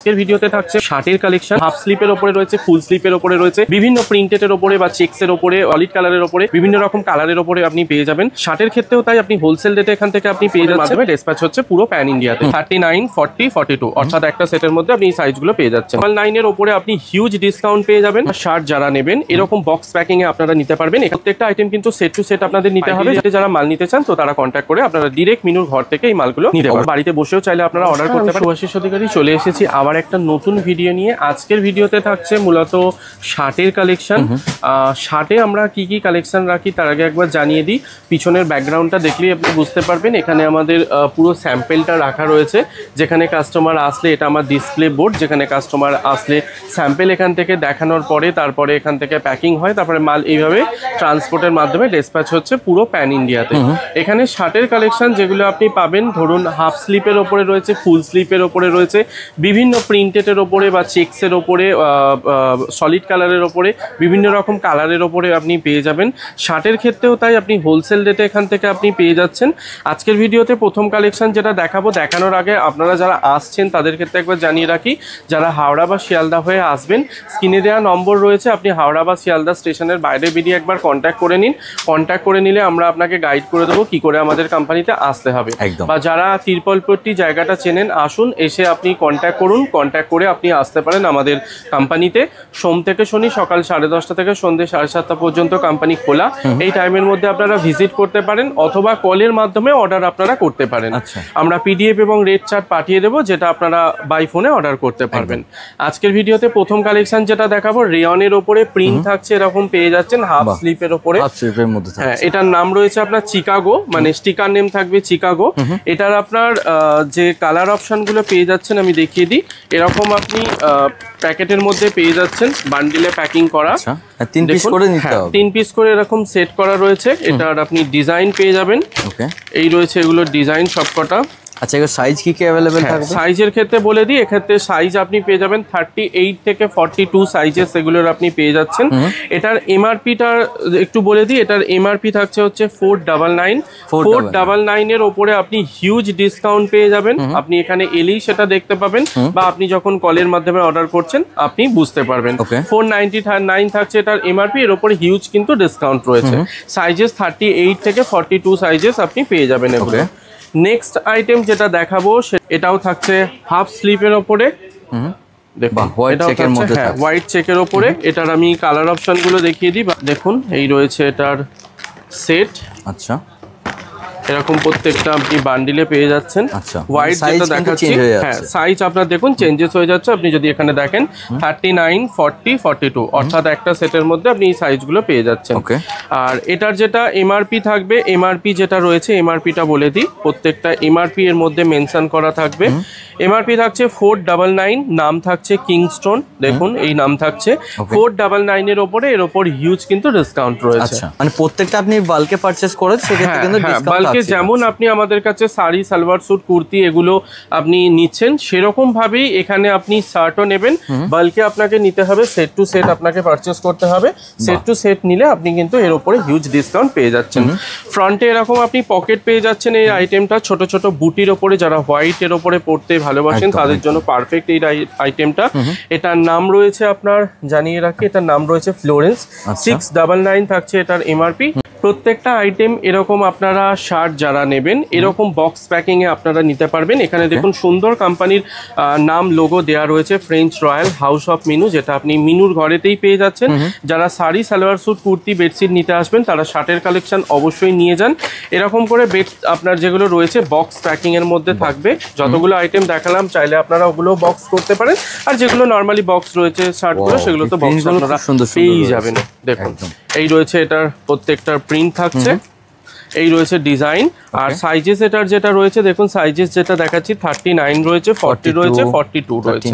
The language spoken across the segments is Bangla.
আজকের ভিডিওতে থাকছে শার্টের কালেকশন। হাফ স্লিপের উপরে রয়েছে, ফুল স্লিপের উপরে রয়েছে, বিভিন্ন প্রিন্টেড উপরে বা চেকস এর উপরে, সলিড কালারের উপরে, বিভিন্ন রকম কালারের উপরে আপনি পেয়ে যাবেন। শার্টের ক্ষেত্রেও তাই আপনি হোলসেল রেটে এখান থেকে আপনি পেয়ে যাচ্ছেন। ডিসপ্যাচ হচ্ছে পুরো প্যান ইন্ডিয়াতে 39, 40, 42 অর্থাৎ একটা সেটের মধ্যে আপনি এই সাইজগুলো পেয়ে যাচ্ছেন। 9 এর উপরে আপনি হিউজ ডিসকাউন্ট পেয়ে যাবেন। শার্ট যারা নেবেন এরকম বক্স প্যাকিং এ আপনারা নিতে পারবেন। প্রত্যেকটা আইটেম কিন্তু সেট টু সেট আপনাদের নিতে হবে। যারা মাল নিতে চান তো তারা কন্ট্যাক্ট করে আপনারা ডিরেক্ট মিনুর ঘর থেকে এই মালগুলো নিতে পারবেন। বাড়িতে বসেও চাইলে আপনারা অর্ডার করতে পারেন। শুভাশিস অধিকারী চলে এসেছি আবার একটা নতুন ভিডিও নিয়ে। আজকের ভিডিওতে থাকছে মূলত শার্টের কালেকশন। শার্টে আমরা কি কি কালেকশন রাখি তার আগে একবার জানিয়ে দিই। পিছনের ব্যাকগ্রাউন্ডটা দেখলেই আপনি বুঝতে পারবেন। এখানে আমাদের পুরো স্যাম্পেলটা রাখা রয়েছে। যেখানে কাস্টমার আসলে এটা আমার ডিসপ্লে বোর্ড, যেখানে কাস্টমার আসলে স্যাম্পেল এখান থেকে দেখানোর পরে তারপরে এখান থেকে প্যাকিং হয়, তারপরে মাল এইভাবে ট্রান্সপোর্টের মাধ্যমে ডিসপ্যাচ হচ্ছে পুরো প্যান ইন্ডিয়াতে। এখানে শার্টের কালেকশন যেগুলো আপনি পাবেন, ধরুন হাফ স্লিপের ওপরে রয়েছে, ফুল স্লিপের ওপরে রয়েছে, বিভিন্ন প্রিন্টেডের ওপরে বা চেকসের ওপরে, সলিড কালারের ওপরে, বিভিন্ন রকম কালারের ওপরে আপনি পেয়ে যাবেন। শার্টের ক্ষেত্রেও তাই আপনি হোলসেল রেটে এখান থেকে আপনি পেয়ে যাচ্ছেন। আজকের ভিডিওতে প্রথম কালেকশন যেটা দেখাবো, দেখানোর আগে আপনারা যারা আসছেন তাদের ক্ষেত্রে একবার জানিয়ে রাখি, যারা হাওড়া বা শিয়ালদা হয়ে আসবেন স্ক্রিনে দেওয়া নম্বর রয়েছে, আপনি হাওড়া বা শিয়ালদা স্টেশনের বাইরে বেরিয়ে একবার কন্ট্যাক্ট করে নিন। কন্ট্যাক্ট করে নিলে আমরা আপনাকে গাইড করে দেবো কি করে আমাদের কোম্পানিতে আসতে হবে। বা যারা তিরপলপট্টি জায়গাটা চেনেন, আসুন, এসে আপনি কন্ট্যাক্ট করুন। কন্ট্যাক্ট করে আপনি আসতে পারেন আমাদের কোম্পানিতে। সোম থেকে শনি সকাল 10:30 থেকে সন্ধ্যে 7:30 পর্যন্ত কোম্পানি খোলা। এই টাইমের মধ্যে আপনারা ভিজিট করতে পারেন অথবা কলের মাধ্যমে অর্ডার আপনারা করতে পারেন। আমরা পিডিএফ এবং রেট চার্ট পাঠিয়ে দেবো, যেটা আপনারা বাই ফোনে অর্ডার করতে পারবেন। আজকের ভিডিওতে প্রথম কালেকশন যেটা দেখাবো, রেয়নের ওপরে প্রিন্ট থাকছে, এরকম পেয়ে যাচ্ছেন হাফ স্লিপের ওপরে। হ্যাঁ, এটার নাম রয়েছে আপনার চিকাগো, মানে স্টিকার নেম থাকবে চিকাগো। এটার আপনার যে কালার অপশন গুলো পেয়ে যাচ্ছেন আমি দেখিয়ে দিই। এরকম আপনি প্যাকেটের মধ্যে পেয়ে যাচ্ছেন, বান্ডিলে প্যাকিং করা, 3 পিস করে এরকম সেট করা রয়েছে। এটার আপনি ডিজাইন পেয়ে যাবেন। এই রয়েছে এগুলোর ডিজাইন সবকটা। আচ্ছা, এর সাইজ কি কি अवेलेबल থাকবে? সাইজের ক্ষেত্রে বলে দিই, এক্ষেত্রে সাইজ আপনি পেয়ে যাবেন 38 থেকে 42 সাইজেস এগুলোর আপনি পেয়ে যাচ্ছেন। এটার এমআরপিটা একটু বলে দিই, এটার এমআরপি থাকছে হচ্ছে 499 এর উপরে আপনি হিউজ ডিসকাউন্ট পেয়ে যাবেন। আপনি এখানে এলেই সেটা দেখতে পাবেন, বা আপনি যখন কলের মাধ্যমে অর্ডার করছেন আপনি বুঝতে পারবেন। 499 থাকছে এটার এমআরপি, এর উপরে হিউজ কিন্তু ডিসকাউন্ট রয়েছে। সাইজেস 38 থেকে 42 সাইজেস আপনি পেয়ে যাবেন এগুলো। নেক্সট আইটেম যেটা দেখাবো এটাও থাকছে হাফ স্লিপের ওপরে। দেখুন হোয়াইট চেকের ওপরে। এটার আমি কালার অপশন গুলো দেখিয়ে দিই। দেখুন এই রয়েছে এটার সেট। আচ্ছা, এরকম প্রত্যেকটা আপনি বান্ডিলে পেয়ে যাচ্ছেন। হোয়াইট যেটা দেখাচ্ছি, হ্যাঁ সাইজ আপনার দেখুন চেঞ্জেস হয়ে যাচ্ছে। আপনি যদি এখানে দেখেন 39, 40, 42 অর্থাৎ একটা সেটের মধ্যে আপনি এই সাইজগুলো পেয়ে যাচ্ছেন। আর এটার যেটা এমআরপি থাকবে, এমআরপি যেটা রয়েছে এমআরপিটা বলে দিই। প্রত্যেকটা এমআরপি এর মধ্যে মেনশন করা থাকবে। এমআরপি থাকছে 499, নাম থাকছে কিংস্টোন। দেখুন এই নাম থাকছে 499 এর উপরে, এর উপর হিউজ কিন্তু ডিসকাউন্ট রয়েছে। মানে প্রত্যেকটা আপনি বাল্কে পারচেজ করেন সেক্ষেত্রে কিন্তু ডিসকাউন্ট আছে। যেমন আপনি আমাদের কাছে শাড়ি, সালোয়ার স্যুট, কুর্তি এগুলো আপনি নিচ্ছেন, সেরকম ভাবেই এখানে আপনি শার্টও নেবেন। বাল্কে আপনাকে নিতে হবে, সেট টু সেট আপনাকে পারচেজ করতে হবে। সেট টু সেট নিলে আপনি কিন্তু এর উপরে হিউজ ডিসকাউন্ট পেয়ে যাচ্ছেন। ফ্রন্টে এরকম আপনি পকেট পেয়ে যাচ্ছেন। এই আইটেমটা ছোট ছোট বুটির ওপরে, যারা হোয়াইট এর ওপরে পড়তে ভালোবাসেন তাদের জন্য পারফেক্ট এই আইটেমটা। এটার নাম রয়েছে আপনার জানিয়ে রাখি, এটার নাম রয়েছে ফ্লোরেন্স। 699 থাকছে এটার এমআরপি। প্রত্যেকটা আইটেম এরকম আপনারা শার্ট যারা নেবেন এরকম বক্স প্যাকিং এ আপনারা নিতে পারবেন। এখানে দেখুন সুন্দর কোম্পানির নাম লোগো দেওয়া রয়েছে, French royal house of Minu, যেটা আপনি মিনুর ঘরেতেই পেয়ে যাচ্ছেন। যারা শাড়ি, সালোয়ার স্যুট, কুর্তি, বেডশিট নিতে আসবেন তারা শার্টের কালেকশন অবশ্যই নিয়ে যান। এরকম করে বেড আপনার যেগুলো রয়েছে বক্স প্যাকিং এর মধ্যে থাকবে। যতগুলো আইটেম দেখালাম চাইলে আপনারা ওগুলো বক্স করতে পারেন, আর যেগুলো নর্মালি বক্স রয়েছে শার্টগুলো সেগুলো তো বক্স আপনারা পেয়েই যাবেন। দেখুন এই রয়েছে এটার প্রত্যেকটার প্রিন্ট থাকছে, এই রয়েছে ডিজাইন। আর সাইজেস এটার যেটা রয়েছে দেখুন, সাইজেস যেটা দেখাচ্ছি 39 রয়েছে, 40 রয়েছে, 42 রয়েছে।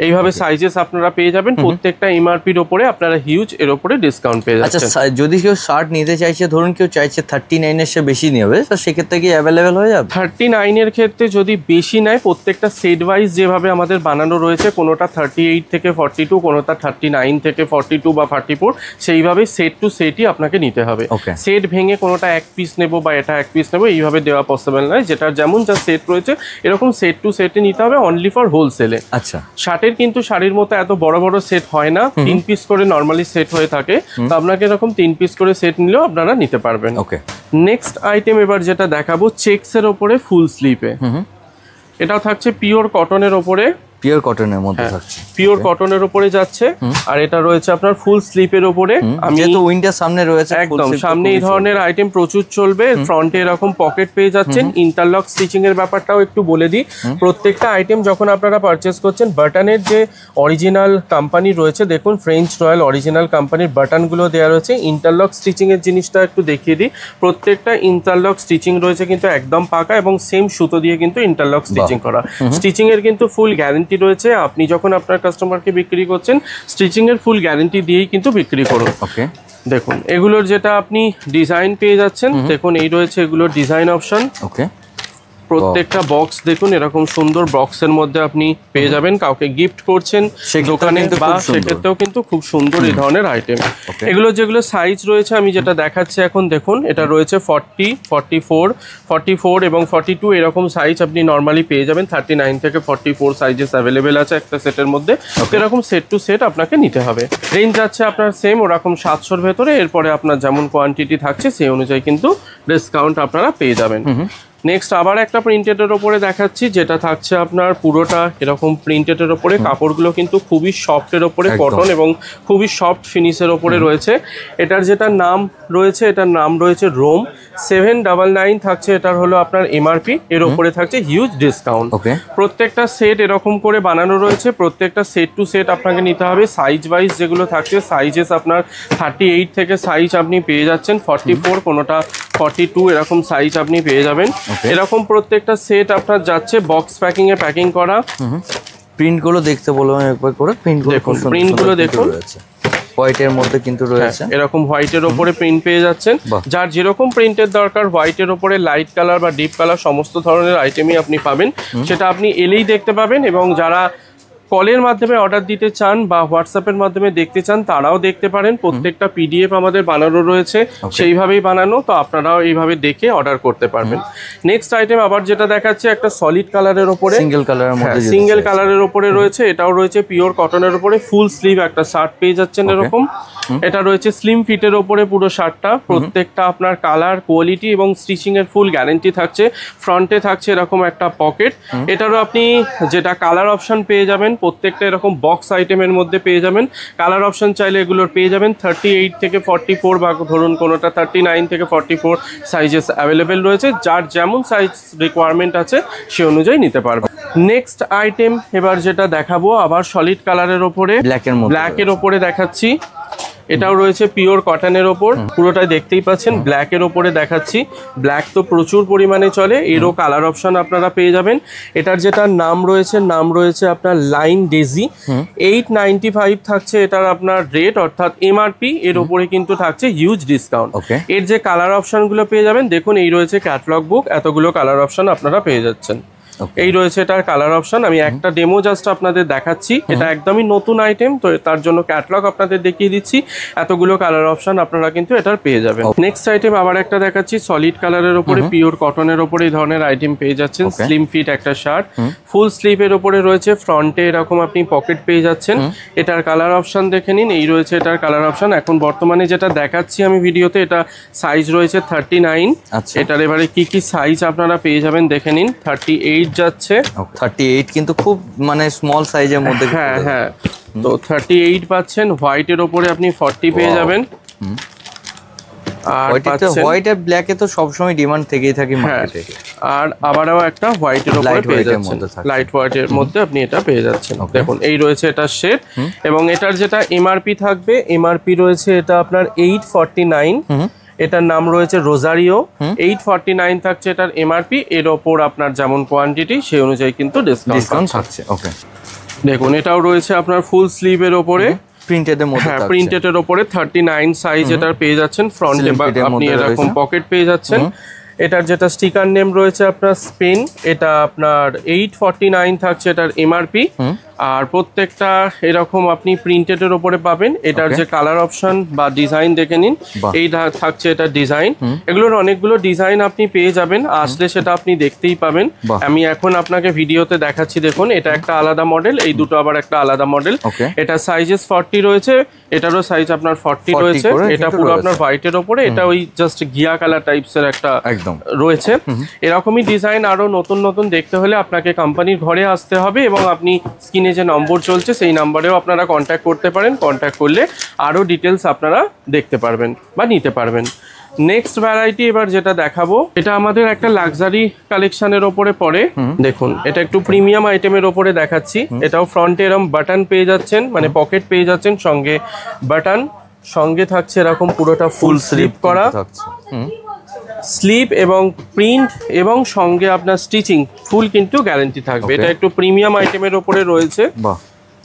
এইভাবে সাইজেস আপনারা পেয়ে যাবেন। প্রত্যেকটা এমআরপির উপরে আপনারা হিউজ এর উপরে ডিসকাউন্ট পেয়ে যাচ্ছেন। আচ্ছা, যদি কেউ শার্ট নিতে চাইছে, ধরুন কেউ চাইছে 39 এর সে বেশি নেবে, তো সেক্ষেত্রে কি অ্যাভেলেবেল হয়ে যাবে? 39 এর ক্ষেত্রে যদি বেশি নেয়, প্রত্যেকটা সেট ওয়াইজ যেভাবে আমাদের বানানো রয়েছে, কোনোটা 38 থেকে 42, কোনোটা 39 থেকে 42 বা 44, সেইভাবে সেট টু সেটই আপনাকে নিতে হবে। সেট ভেঙে কোনোটা ওটা এক পিস নেবো বা এটা এক পিস নেবো এইভাবে দেওয়া পসিবল নয়। যেটার যেমন যা সেট রয়েছে এরকম সেট টু সেটে নিতে হবে, অনলি ফর হোলসেলে। আচ্ছা, শার্টের কিন্তু শাড়ির মতো এত বড় বড় সেট হয় না, 3 পিস করে নর্মালি সেট হয়ে থাকে, তো আপনাকে এরকম 3 পিস করে সেট নিলেও আপনারা নিতে পারবেন। ওকে, নেক্সট আইটেম এবার যেটা দেখাবো চেক্সের ওপরে ফুল স্লিপে, এটাও থাকছে পিওর কটনের ওপরে, পিওর কটনের মধ্যে থাকছে, পিওর কটনের উপরে যাচ্ছে। আর এটা রয়েছে আপনার ফুল স্লিপের উপরে। আমি যেহেতু উইন্টার সামনে রয়েছে, একদম সামনে এই ধরনের আইটেম প্রচুর চলবে। ফ্রন্টে এরকম পকেট পেয়ে যাচ্ছেন। ইন্টারলক স্টিচিং এর ব্যাপারটাও একটু বলে দিই, প্রত্যেকটা আইটেম যখন আপনারা পারচেস করছেন বাটনের যে অরিজিনাল কোম্পানি রয়েছে, দেখুন ফ্রেঞ্চ রয়্যাল অরিজিনাল কোম্পানির বাটনগুলো দেওয়া রয়েছে। ইন্টারলক স্টিচিং এর জিনিসটা একটু দেখিয়ে দিই, প্রত্যেকটা ইন্টারলক স্টিচিং রয়েছে কিন্তু একদম পাকা এবং সেম সুতো দিয়ে কিন্তু ইন্টারলক স্টিচিং করা। স্টিচিং এর কিন্তু ফুল গ্যারান্টি রয়েছে। আপনি যখন আপনার কাস্টমারকে বিক্রি করছেন স্টিচিং এর ফুল গ্যারান্টি দিয়েই কিন্তু বিক্রি করুন। ওকে, দেখুন এগুলোর যেটা আপনি ডিজাইন পেয়ে যাচ্ছেন, দেখুন এই রয়েছে এগুলোর ডিজাইন অপশন। ওকে, প্রত্যেকটা বক্স দেখুন এরকম সুন্দর বক্সের মধ্যে আপনি পেয়ে যাবেন, কাউকে গিফট করছেন দোকানে বা সেক্ষেত্রেও কিন্তু খুব সুন্দর এই ধরনের আইটেম। এগুলো যেগুলো সাইজ রয়েছে আমি যেটা দেখাচ্ছি এখন, দেখুন এটা রয়েছে 40, 44, 44 এবং 42 এরকম সাইজ আপনি নর্মালি পেয়ে যাবেন। 39 থেকে 44 সাইজেস অ্যাভেলেবেল আছে একটা সেটের মধ্যে। এরকম সেট টু সেট আপনাকে নিতে হবে। রেঞ্জ যাচ্ছে আপনার সেম ওরকম 700-র ভেতরে। এরপরে আপনার যেমন কোয়ান্টিটি থাকছে সেই অনুযায়ী কিন্তু ডিসকাউন্ট আপনারা পেয়ে যাবেন। নেক্সট আবার একটা প্রিন্টেডের ওপরে দেখাচ্ছি, যেটা থাকছে আপনার পুরোটা এরকম প্রিন্টেডের ওপরে। কাপড়গুলো কিন্তু খুবই সফটের ওপরে, কটন এবং খুবই সফট ফিনিশের ওপরে রয়েছে। এটার যেটা নাম রয়েছে, এটার নাম রয়েছে রোম। 799 থাকছে এটার হলো আপনার এমআরপি, এর ওপরে থাকছে হিউজ ডিসকাউন্ট। প্রত্যেকটা সেট এরকম করে বানানো রয়েছে, প্রত্যেকটা সেট টু সেট আপনাকে নিতে হবে। সাইজ ওয়াইজ যেগুলো থাকছে সাইজেস আপনার 38 থেকে সাইজ আপনি পেয়ে যাচ্ছেন, 44 কোনোটা 42 এরকম সাইজ আপনি পেয়ে যাবেন। এরকম প্রত্যেকটা সেট আপনার যাচ্ছে বক্স প্যাকিং এ প্যাকিং করা। প্রিন্টগুলো দেখতে বলবেন একবার করে, প্রিন্টগুলো দেখুন হোয়াইটের মধ্যে কিন্তু রয়েছে, এরকম হোয়াইটের ওপরে প্রিন্ট পেয়ে যাচ্ছেন। যার যেরকম প্রিন্টের দরকার হোয়াইটের ওপরে লাইট কালার বা ডিপ কালার সমস্ত ধরনের আইটেমই আপনি পাবেন, সেটা আপনি এলেই দেখতে পাবেন। এবং যারা কলের মাধ্যমে অর্ডার দিতে চান বা হোয়াটসঅ্যাপের মাধ্যমে দেখতে চান তারাও দেখতে পারেন। প্রত্যেকটা পিডিএফ আমাদের বানানো রয়েছে, সেইভাবেই বানানো, তো আপনারাও এইভাবে দেখে অর্ডার করতে পারবেন। নেক্সট আইটেম আবার যেটা দেখাচ্ছে একটা সলিড কালারের ওপরে, সিঙ্গেল কালারের ওপরে রয়েছে। এটাও রয়েছে পিওর কটনের ওপরে, ফুল স্লিভ একটা শার্ট পেয়ে যাচ্ছেন এরকম। এটা রয়েছে স্লিম ফিটের ওপরে পুরো শার্টটা। প্রত্যেকটা আপনার কালার, কোয়ালিটি এবং স্টিচিং এর ফুল গ্যারান্টি থাকছে। ফ্রন্টে থাকছে এরকম একটা পকেট। এটারও আপনি যেটা কালার অপশন পেয়ে যাবেন, প্রত্যেকটা এরকম বক্স আইটেমের মধ্যে পেয়ে যাবেন। কালার অপশন চাইলে এগুলোর পেয়ে যাবেন। 38 থেকে 44 বা ধরুন কোনোটা 39 থেকে 44 সাইজেস অ্যাভেলেবেল রয়েছে। যার যেমন সাইজ রিকোয়ারমেন্ট আছে সে অনুযায়ী নিতে পারবে। নেক্সট আইটেম এবার যেটা দেখাবো আবার সলিড কালারের ওপরে, ব্ল্যাকের ওপরে দেখাচ্ছি। এটাও রয়েছে পিওর কটনের ওপর, পুরোটাই দেখতেই পাচ্ছেন ব্ল্যাকের ওপরে দেখাচ্ছি। ব্ল্যাক তো প্রচুর পরিমাণে চলে, এরও কালার অপশন আপনারা পেয়ে যাবেন। এটার যেটা নাম রয়েছে আপনার লাইন ডেজি। 895 থাকছে এটার আপনার রেট, অর্থাৎ এমআরপি, এর ওপরে কিন্তু থাকছে হিউজ ডিসকাউন্ট। এর যে কালার অপশন গুলো পেয়ে যাবেন, দেখুন এই রয়েছে ক্যাটালগ বুক, এতগুলো কালার অপশন আপনারা পেয়ে যাচ্ছেন। এই রয়েছে এটার কালার অপশন। আমি একটা ডেমো জাস্ট আপনাদের দেখাচ্ছি, এটা একদমই নতুন আইটেম, তো তার জন্য ক্যাটালগ আপনাদের দেখিয়ে দিচ্ছি। এতগুলো কালার অপশন আপনারা কিন্তু এটার পেয়ে যাবেন। নেক্সট আইটেম আবার একটা দেখাচ্ছি সলিড কালারের উপরে, পিওর কটনের উপরে এই ধরনের আইটেম পেয়ে যাচ্ছেন। স্লিম ফিট একটা শার্ট, ফুল স্লিভের উপরে রয়েছে, ফ্রন্টে এরকম আপনি পকেট পেয়ে যাচ্ছেন। এটার কালার অপশন দেখে নিন, এই রয়েছে এটার কালার অপশন। এখন বর্তমানে যেটা দেখাচ্ছি আমি ভিডিওতে, এটা সাইজ রয়েছে 39। এটার এবারে কি কি সাইজ আপনারা পেয়ে যাবেন দেখে নিন। 38 যাচ্ছে, 38 কিন্তু খুব মানে স্মল সাইজের মধ্যে। হ্যাঁ, তো 38 পাচ্ছেন। হোয়াইটের ওপরে আপনি 40 পেয়ে যাবেন। আর হোয়াইট আর ব্ল্যাক এ তো সবসময় ডিমান্ড থেকেই থাকে মার্কেটে। আর আবারও একটা হোয়াইটের উপরে পেয়ে যাচ্ছেন, লাইট হোয়াইটের মধ্যে আপনি এটা পেয়ে যাচ্ছেন। দেখুন এই রয়েছে এটা শেড, এবং এটার যেটা এমআরপি থাকবে, এমআরপি রয়েছে এটা আপনার 849। এটার নাম রয়েছে রোজারিও। 849 থাকছে এটার এমআরপি, এর ওপর আপনার যেমন কোয়ান্টিটি সেই অনুযায়ী কিন্তু ডিসকাউন্ট থাকছে। দেখুন এটাও রয়েছে আপনার ফুল স্লিভের ওপরে, প্রিন্টেডের মধ্যে, প্রিন্টেডের ওপরে 39 সাইজ এটার পেয়ে যাচ্ছেন। ফ্রন্টে আপনি এরকম পকেট পেয়ে যাচ্ছেন। এটার যেটা স্টিকার নেম রয়েছে আপনার স্পেন, এটা আপনার 849 থাকছে এটার এমআরপি। আর প্রত্যেকটা এরকম আপনি প্রিন্টেডের ওপরে পাবেন। এটার যে কালার অপশন বা ডিজাইন দেখে নিন, এই থাকছে এটা ডিজাইন। এগুলোর অনেকগুলো ডিজাইন আপনি পেয়ে যাবেন, আসলে সেটা আপনি দেখতেই পাবেন। আমি এখন আপনাকে ভিডিওতে দেখাচ্ছি, দেখুন এটা একটা আলাদা মডেল, এই দুটো আবার একটা আলাদা মডেল। এটা সাইজেস 40 রয়েছে, এটারও সাইজ আপনার 40 রয়েছে। এটা পুরো আপনার হোয়াইটের ওপরে, এটা ওই জাস্ট ঘিয়া কালার টাইপস এর একটা একদম রয়েছে। এরকমই ডিজাইন আরো নতুন নতুন দেখতে হলে আপনাকে কোম্পানির ঘরে আসতে হবে, এবং আপনি স্ক্রিনে যে নম্বর চলছে সেই নম্বরেও আপনারা কন্ট্যাক্ট করতে পারেন। কন্ট্যাক্ট করলে আরো ডিটেলস আপনারা দেখতে পারবেন বা নিতে পারবেন। নেক্সট ভ্যারাইটি এবার যেটা দেখাবো, এটা আমাদের একটা লাক্সারি কালেকশনের ওপরে পড়ে। দেখুন এটা একটু প্রিমিয়াম আইটেমের ওপরে দেখাচ্ছি। এটাও ফ্রন্টে এরকম বাটন পেয়ে যাচ্ছেন, মানে পকেট পেয়ে যাচ্ছেন, সঙ্গে বাটন, সঙ্গে থাকছে এরকম পুরোটা ফুল স্লিপ করা স্লিপ এবং প্রিন্ট, এবং সঙ্গে আপনার স্টিচিং ফুল কিন্তু গ্যারান্টি থাকবে। এটা একটু প্রিমিয়াম আইটেমের ওপরে রয়েছে। বাহ,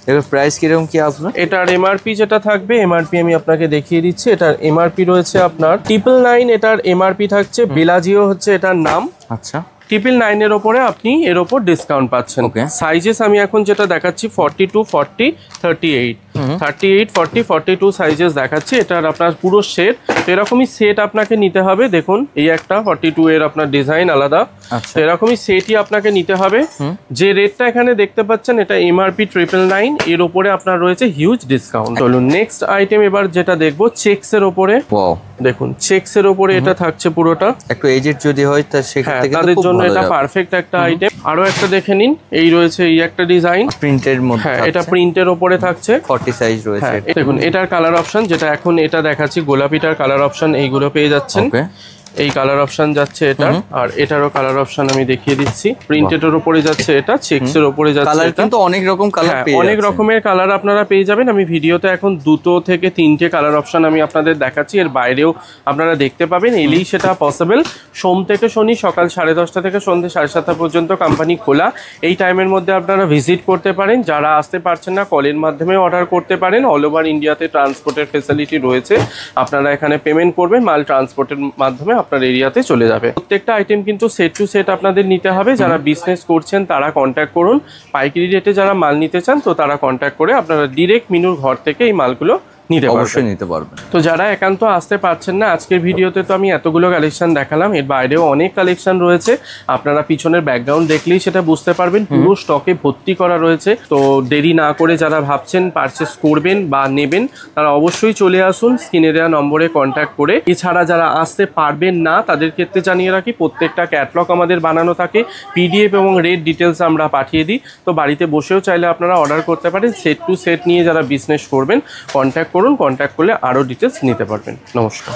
এর প্রাইস কিরকম কি আসবে? এটার এমআরপি যেটা থাকবে, এমআরপি আমি আপনাকে দেখিয়ে দিচ্ছি। এটার এমআরপি রয়েছে আপনার 999, এটার এমআরপি থাকছে। বেলাজিও হচ্ছে এটার নাম। আচ্ছা, 999 এর ওপরে আপনি এর ওপর ডিসকাউন্ট পাচ্ছেন। সাইজেস আমি এখন যেটা দেখাচ্ছি 42, 40, 38, 40, 42 সাইজেস দেখাচ্ছি। এটার আপনার পুরো সেট, এরকমই সেট আপনাকে নিতে হবে। দেখুন এই একটা 42 এর আপনার ডিজাইন আলাদা, এরকমই সেটই আপনাকে নিতে হবে। যে রেটটা এখানে দেখতে পাচ্ছেন, এটা এমআরপি 999, এর ওপরে আপনার রয়েছে হিউজ ডিসকাউন্ট। চলুন নেক্সট আইটেম এবার যেটা দেখবো, চেকস এর ওপরে। দেখুন চেকস এর ওপরে এটা থাকছে পুরোটা। একটু এজেড যদি হয় তাদের জন্য এটা পারফেক্ট একটা আইটেম। আরো একটা দেখে নিন, এই রয়েছে এই একটা ডিজাইন প্রিন্টের মধ্যে। হ্যাঁ, এটা প্রিন্টের ওপরে থাকছে, 40 সাইজ রয়েছে। দেখুন এটার কালার অপশন, যেটা এখন এটা দেখাচ্ছি গোলাপিটার কালার অপশন, এইগুলো পেয়ে যাচ্ছেন। এই কালার অপশন যাচ্ছে এটা, আর এটারও কালার অপশন আমি দেখিয়ে দিচ্ছি। প্রিন্টেডের উপরে যাচ্ছে এটা, চেকস এর উপরে যাচ্ছে কালার, কিন্তু অনেক রকম কালার পেয়ে যাবেন, অনেক রকমের কালার আপনারা পেয়ে যাবেন। আমি ভিডিওতে এখন 2 থেকে 3টে কালার অপশন আমি আপনাদের দেখাচ্ছি, এর বাইরেও আপনারা দেখতে পাবেন, এলেই সেটা পসিবল। সোম থেকে শনি সকাল 10:30 থেকে সন্ধ্যে 7:30 পর্যন্ত কোম্পানি খোলা। এই টাইমের মধ্যে আপনারা ভিজিট করতে পারেন। যারা আসতে পারছেন না, কলের মাধ্যমে অর্ডার করতে পারেন। অল ওভার ইন্ডিয়াতে ট্রান্সপোর্টের ফেসিলিটি রয়েছে। আপনারা এখানে পেমেন্ট করবেন, মাল ট্রান্সপোর্টের মাধ্যমে আপনার এরিয়াতে চলে যাবে। প্রত্যেকটা আইটেম কিন্তু সেট টু সেট আপনাদের নিতে হবে। যারা বিজনেস করছেন তারা কন্ট্যাক্ট করুন। পাইকারি রেটে যারা মাল নিতে চান, তো তারা কন্ট্যাক্ট করে আপনারা ডিরেক্ট মিনুর ঘর থেকে এই মালগুলো নিতে পারবেন। তো যারা একান্ত আসতে পারছেন না, আজকের ভিডিওতে তো আমি এতগুলো কালেকশন দেখালাম, এর বাইরেও অনেক কালেকশন রয়েছে। আপনারা পিছনের ব্যাকগ্রাউন্ড দেখলেই সেটা বুঝতে পারবেন, পুরো স্টকে ভর্তি করা রয়েছে। তো দেরি না করে যারা ভাবছেন পারচেস করবেন বা নেবেন, তারা অবশ্যই চলে আসুন স্ক্রিনে দেওয়া নম্বরে কন্ট্যাক্ট করে। এছাড়া যারা আসতে পারবেন না, তাদের ক্ষেত্রে জানিয়ে রাখি, প্রত্যেকটা ক্যাটলগ আমাদের বানানো থাকে, পিডিএফ এবং রেট ডিটেলস আমরা পাঠিয়ে দিই। তো বাড়িতে বসেও চাইলে আপনারা অর্ডার করতে পারেন। সেট টু সেট নিয়ে যারা বিজনেস করবেন, কন্ট্যাক্ট করুন। কন্ট্যাক্ট করলে আরো ডিটেলস নিতে পারবেন। নমস্কার।